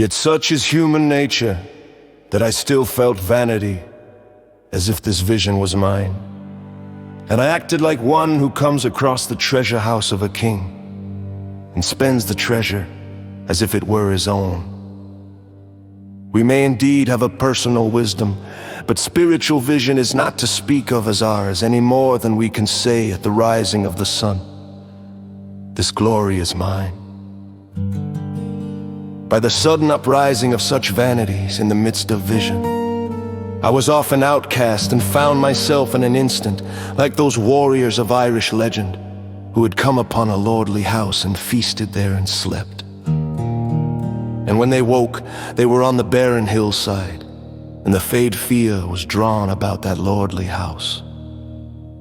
Yet such is human nature that I still felt vanity, as if this vision was mine. And I acted like one who comes across the treasure house of a king and spends the treasure as if it were his own. We may indeed have a personal wisdom, but spiritual vision is not to speak of as ours any more than we can say at the rising of the sun, "This glory is mine." By the sudden uprising of such vanities in the midst of vision, I was often outcast and found myself in an instant like those warriors of Irish legend who had come upon a lordly house and feasted there and slept. And when they woke, they were on the barren hillside, and the faint fear was drawn about that lordly house.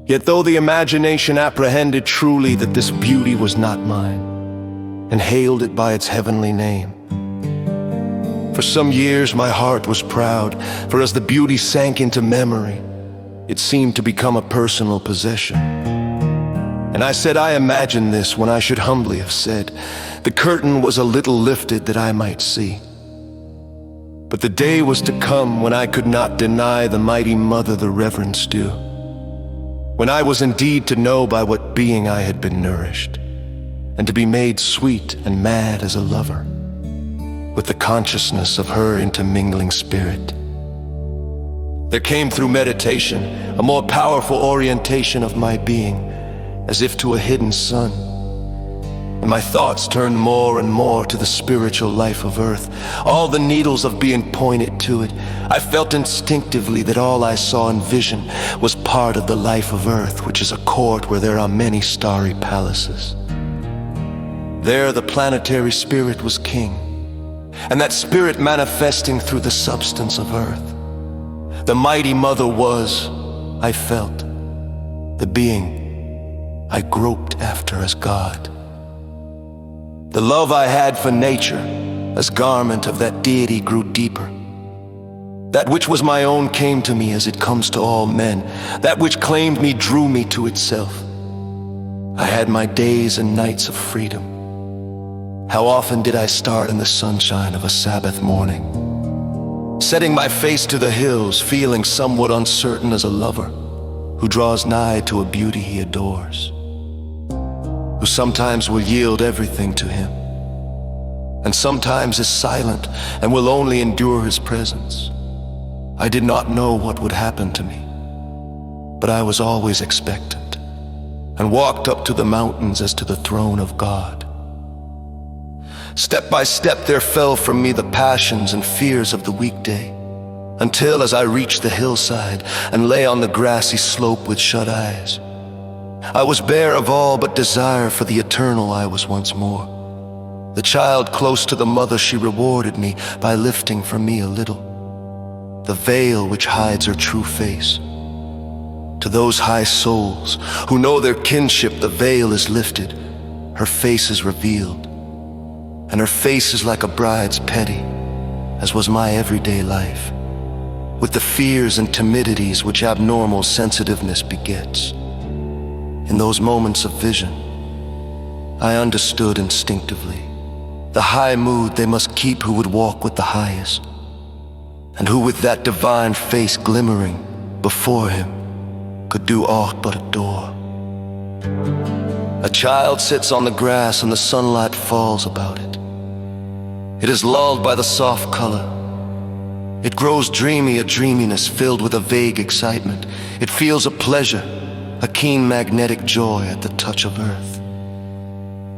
Yet though the imagination apprehended truly that this beauty was not mine, and hailed it by its heavenly name, for some years my heart was proud, for as the beauty sank into memory, it seemed to become a personal possession. And I said I imagined this when I should humbly have said, the curtain was a little lifted that I might see. But the day was to come when I could not deny the mighty mother the reverence due, when I was indeed to know by what being I had been nourished, and to be made sweet and mad as a lover, with the consciousness of her intermingling spirit. There came through meditation a more powerful orientation of my being, as if to a hidden sun, and my thoughts turned more and more to the spiritual life of earth, all the needles of being pointed to it. I felt instinctively that all I saw in vision was part of the life of earth, which is a court where there are many starry palaces. There the planetary spirit was king, and that spirit manifesting through the substance of earth. The mighty mother was, I felt, the being I groped after as God. The love I had for nature, as garment of that deity, grew deeper. That which was my own came to me as it comes to all men. That which claimed me drew me to itself. I had my days and nights of freedom. How often did I start in the sunshine of a Sabbath morning, setting my face to the hills, feeling somewhat uncertain as a lover who draws nigh to a beauty he adores, who sometimes will yield everything to him, and sometimes is silent and will only endure his presence. I did not know what would happen to me, but I was always expectant, and walked up to the mountains as to the throne of God. Step by step there fell from me the passions and fears of the weekday, until as I reached the hillside and lay on the grassy slope with shut eyes, I was bare of all but desire for the eternal I was once more. The child close to the mother, she rewarded me by lifting from me a little the veil which hides her true face. To those high souls who know their kinship, the veil is lifted, her face is revealed, and her face is like a bride's petty, as was my everyday life, with the fears and timidities which abnormal sensitiveness begets. In those moments of vision, I understood instinctively the high mood they must keep who would walk with the highest, and who with that divine face glimmering before him could do aught but adore. A child sits on the grass and the sunlight falls about it. It is lulled by the soft color. It grows dreamy, a dreaminess filled with a vague excitement. It feels a pleasure, a keen magnetic joy at the touch of earth.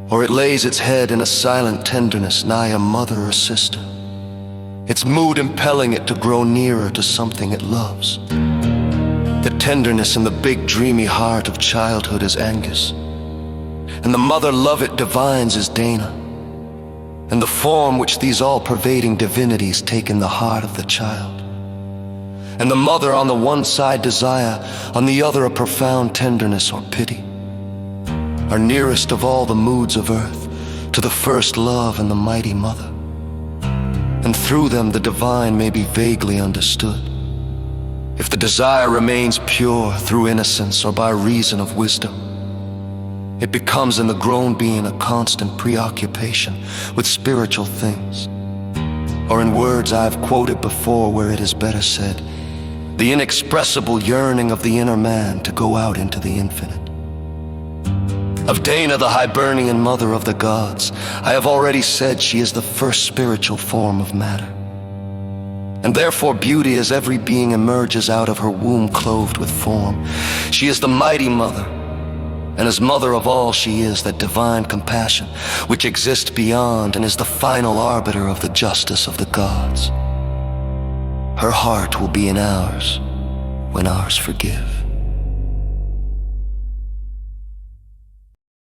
Or it lays its head in a silent tenderness nigh a mother or sister, its mood impelling it to grow nearer to something it loves. The tenderness in the big dreamy heart of childhood is Angus, and the mother love it divines is Dana, and the form which these all-pervading divinities take in the heart of the child. And the mother on the one side desire, on the other a profound tenderness or pity, are nearest of all the moods of earth to the first love and the mighty mother. And through them the divine may be vaguely understood, if the desire remains pure through innocence or by reason of wisdom. It becomes in the grown being a constant preoccupation with spiritual things. or in words I've quoted before where it is better said, the inexpressible yearning of the inner man to go out into the infinite. Of Dana, the Hibernian mother of the gods, I have already said she is the first spiritual form of matter. And therefore beauty as every being emerges out of her womb clothed with form. She is the mighty mother, and as mother of all she is that divine compassion which exists beyond and is the final arbiter of the justice of the gods. Her heart will be in ours when ours forgive.